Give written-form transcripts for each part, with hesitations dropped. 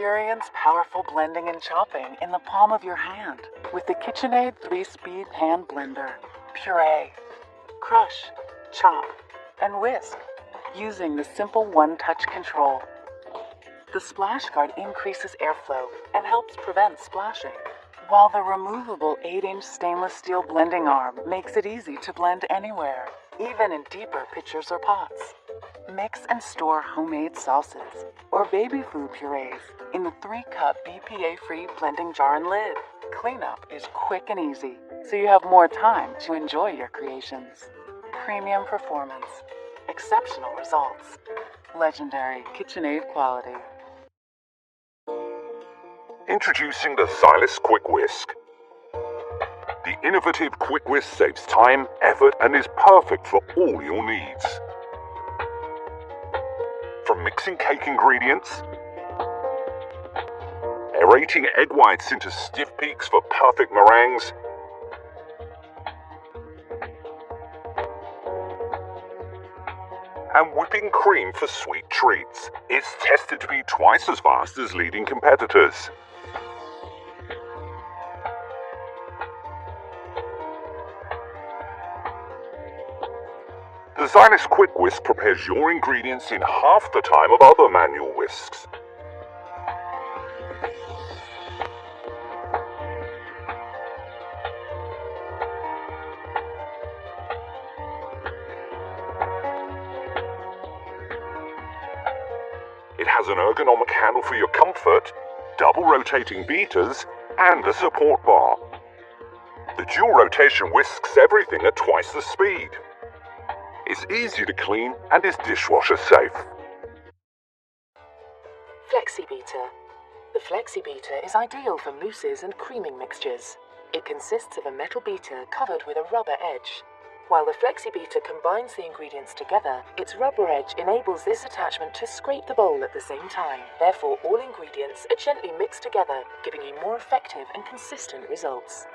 Experience powerful blending and chopping in the palm of your hand with the KitchenAid 3-speed hand blender. Puree, crush, chop, and whisk using the simple one-touch control. The splash guard increases airflow and helps prevent splashing, while the removable 8-inch stainless steel blending arm makes it easy to blend anywhere, even in deeper pitchers or pots. Mix and store homemade sauces or baby food purees in the 3-cup BPA-free blending jar and lid. Cleanup is quick and easy, so you have more time to enjoy your creations. Premium performance, exceptional results, legendary KitchenAid quality. Introducing the Zyliss Quick Whisk. The innovative Quick Whisk saves time, effort, and is perfect for all your needs. From mixing cake ingredients, aerating egg whites into stiff peaks for perfect meringues, and whipping cream for sweet treats. It's tested to be twice as fast as leading competitors. The Zyliss Quick Whisk prepares your ingredients in half the time of other manual whisks. It has an ergonomic handle for your comfort, double rotating beaters, and a support bar. The dual rotation whisks everything at twice the speed. It's easy to clean and is dishwasher safe. FlexiBeater. The FlexiBeater is ideal for mousses and creaming mixtures. It consists of a metal beater covered with a rubber edge. While the FlexiBeater combines the ingredients together, its rubber edge enables this attachment to scrape the bowl at the same time. Therefore, all ingredients are gently mixed together, giving you more effective and consistent results.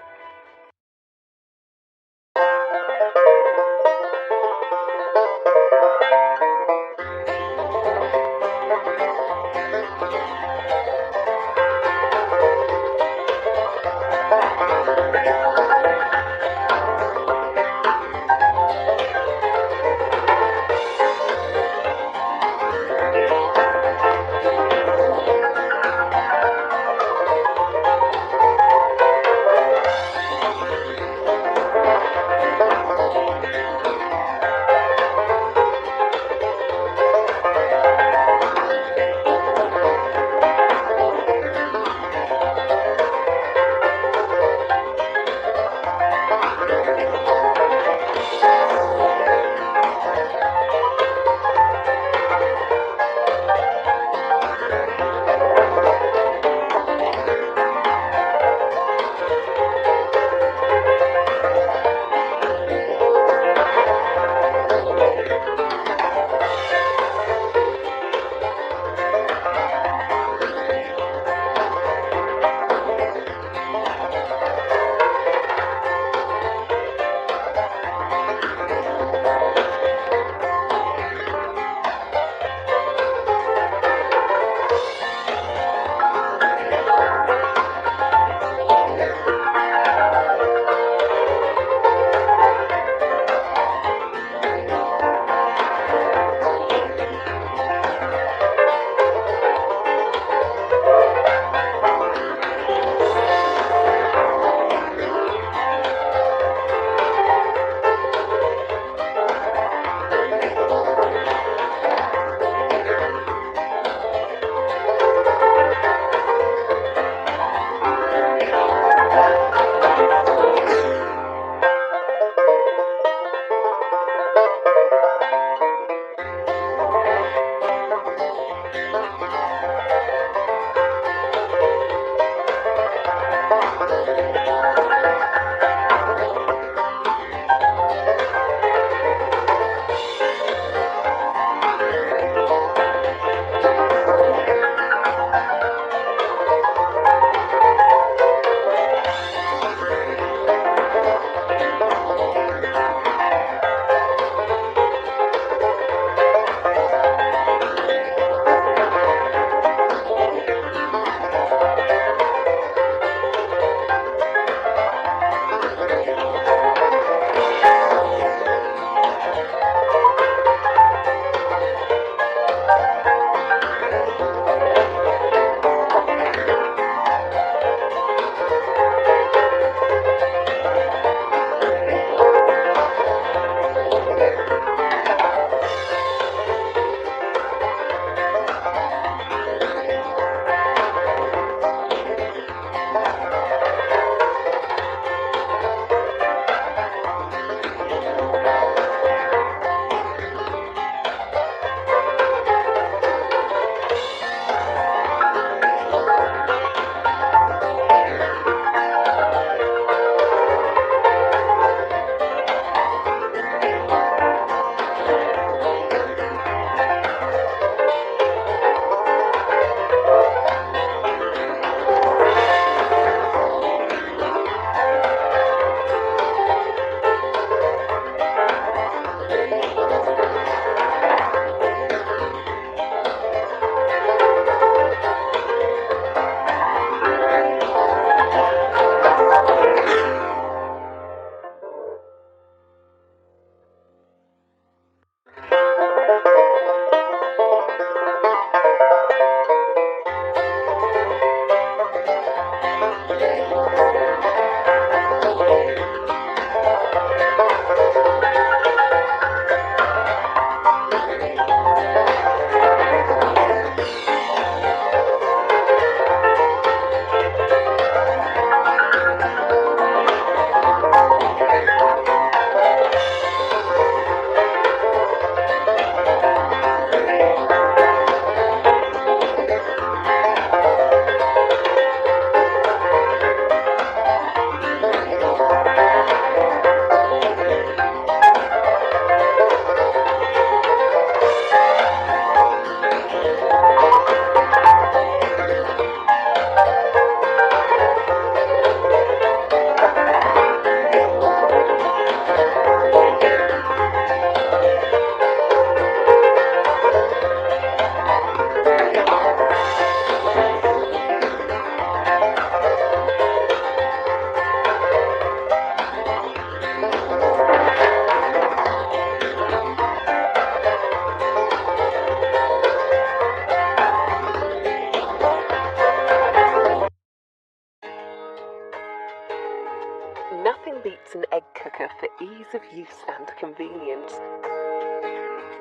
ease of use and convenience.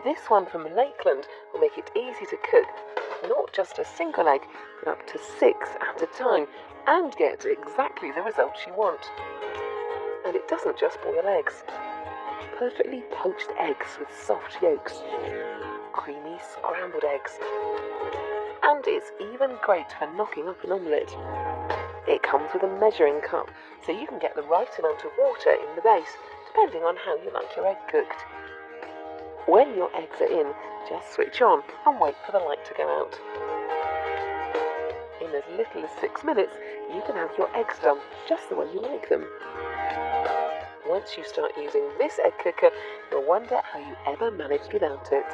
This one from Lakeland will make it easy to cook, not just a single egg, but up to 6 at a time, and get exactly the results you want. And it doesn't just boil eggs. Perfectly poached eggs with soft yolks, creamy scrambled eggs, and it's even great for knocking up an omelette. It comes with a measuring cup, so you can get the right amount of water in the base, depending on how you like your egg cooked. When your eggs are in, just switch on and wait for the light to go out. In as little as 6 minutes, you can have your eggs done just the way you like them. Once you start using this egg cooker, you'll wonder how you ever managed without it.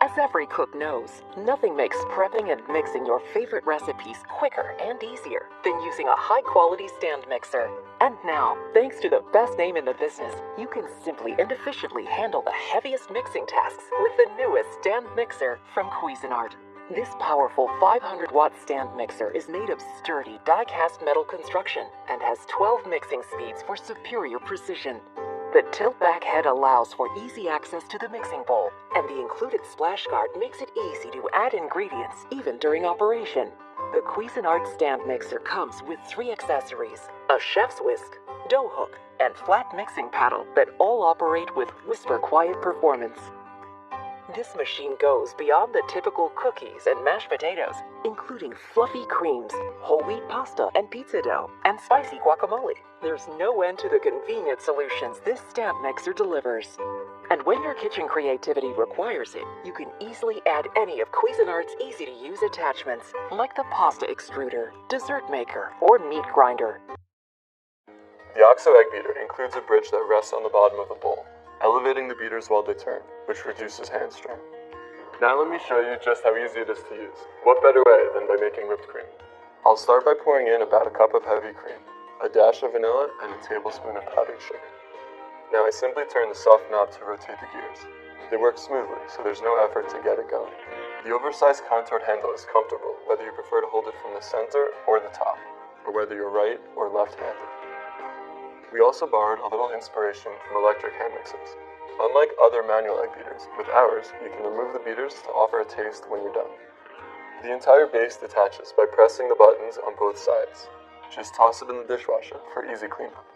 As every cook knows, nothing makes prepping and mixing your favorite recipes quicker and easier than using a high-quality stand mixer. And now, thanks to the best name in the business, you can simply and efficiently handle the heaviest mixing tasks with the newest stand mixer from Cuisinart. This powerful 500-watt stand mixer is made of sturdy die-cast metal construction and has 12 mixing speeds for superior precision. The tilt-back head allows for easy access to the mixing bowl, and the included splash guard makes it easy to add ingredients even during operation. The Cuisinart stand mixer comes with 3 accessories: a chef's whisk, dough hook, and flat mixing paddle that all operate with whisper-quiet performance. This machine goes beyond the typical cookies and mashed potatoes, including fluffy creams, whole wheat pasta and pizza dough, and spicy guacamole. There's no end to the convenient solutions this stand mixer delivers. And when your kitchen creativity requires it, you can easily add any of Cuisinart's easy-to-use attachments, like the pasta extruder, dessert maker, or meat grinder. The OXO egg beater includes a bridge that rests on the bottom of the bowl, elevating the beaters while they turn, which reduces hand strain. Now let me show you just how easy it is to use. What better way than by making whipped cream? I'll start by pouring in about a cup of heavy cream, a dash of vanilla, and a tablespoon of powdered sugar. Now I simply turn the soft knob to rotate the gears. They work smoothly, so there's no effort to get it going. The oversized contoured handle is comfortable, whether you prefer to hold it from the center or the top, or whether you're right or left-handed. We also borrowed a little inspiration from electric hand mixers. Unlike other manual egg beaters, with ours, you can remove the beaters to offer a taste when you're done. The entire base detaches by pressing the buttons on both sides. Just toss it in the dishwasher for easy cleanup.